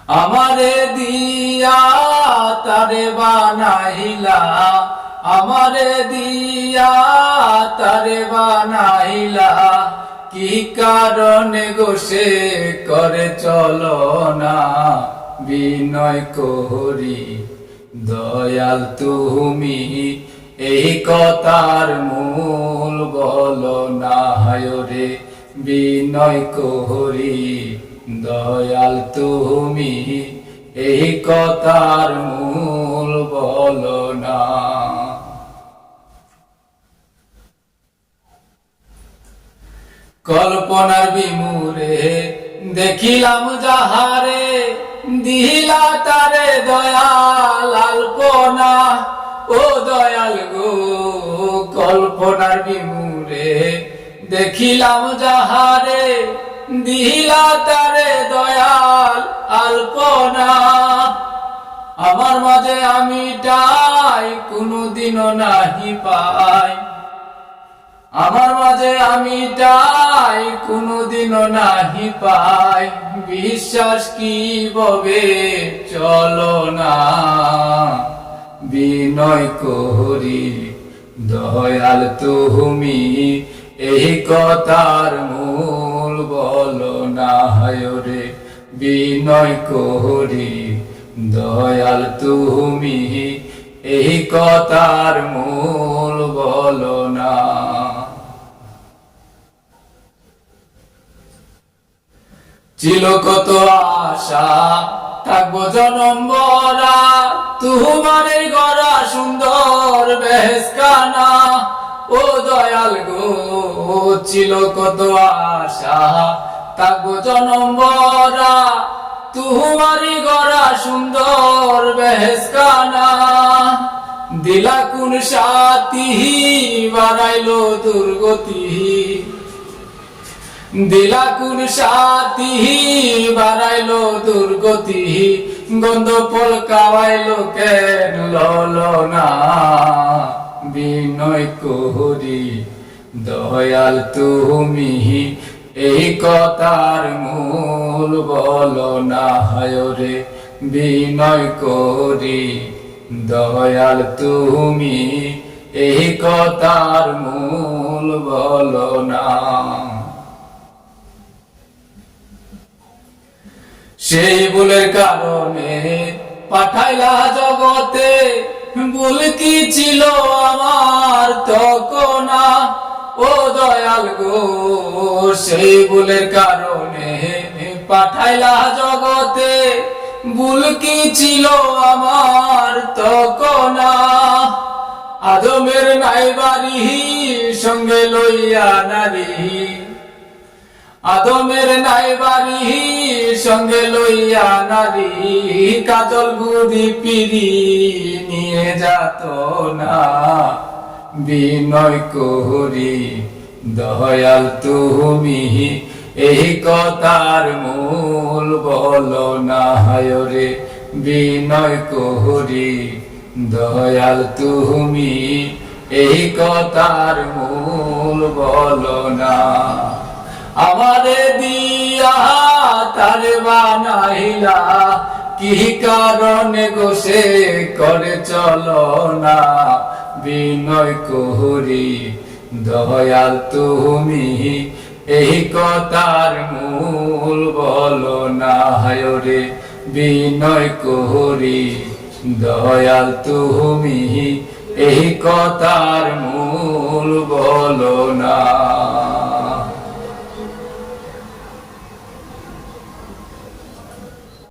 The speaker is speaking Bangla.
আমারে দিয়া তারে বানাইলা, আমারে দিয়া তারে বানাইলা, কি কারণে গো সে করে চলো না বিনয় করি। দয়াল তুমি এই কথার মূল বলো না রে বিনয় করি। দয়াল তুমি এই কথার মূল বলো না। কল্পনার বিমূরে দেখিলাম যাহারে, দিলা তারে দয়াল আলপনা। ও দয়াল গো কল্পনার বিমূরে দেখিলাম যাহারে, দিলা তারে দয়াল আলপনা। আমার মাঝে আমি টাই কোনদিনও নাহি পাই, আমার মাঝে আমি টাই কোনদিনও নাহি পাই। বিশ্বাস কি ববে চলো না বিনয় করি। দয়াল তুমি এই কথার মূল বলো না রে বিনয় করি। দয়াল তুমি এই কথার মূল বলো না। ছিল কত আশা থাকবো জনম ভরা, তোমার এই গড়া সুন্দর বেহেশখানা। ও দয়াল গো ছিল কত আশা থাকবো জনম ভরা, তোমারই গড়া সুন্দর বেহেশখানা। দিলা কোন সাথী বাড়াইলো দুর্গতি, দিলা কোন সাথী বাড়াইলো দুর্গতি। গন্ধ ফল কাওয়াইলো কেন ললো না বিনয় করি। দয়াল তুমি এই কথার মূল বলো না রে বিনয় করি। দয়াল তুমি এই কথার মূল বলো না। সেই ভুলের কারণে পাঠাইলা জগতে, ভুল কি ছিল আমার তখন। ও দয়াল গো সেই ভুলের কারণে পাঠাইলা জগতে, ভুল কি ছিল আমার তখন। আদমের নাই বাড়ি সঙ্গে লইয়া নারী, আদমের নাই বাড়ি সঙ্গে লইয়া নারী। কাজল বুদ্ধি পিরি নিয়ে যাত না বিনয় করি। দয়াল তুমি এই কথার মূল বলো না রে বিনয় করি। দয়াল তুমি এই কথার মূল বলো না। আমারে দিয়া তারে বানাইলা, কি কারণে গো সে করে চলো না বিনয় করি। দয়াল তুমি এই কথার মূল বলো না রে বিনয় করি। দয়াল তুমি এই কথার মূল বলো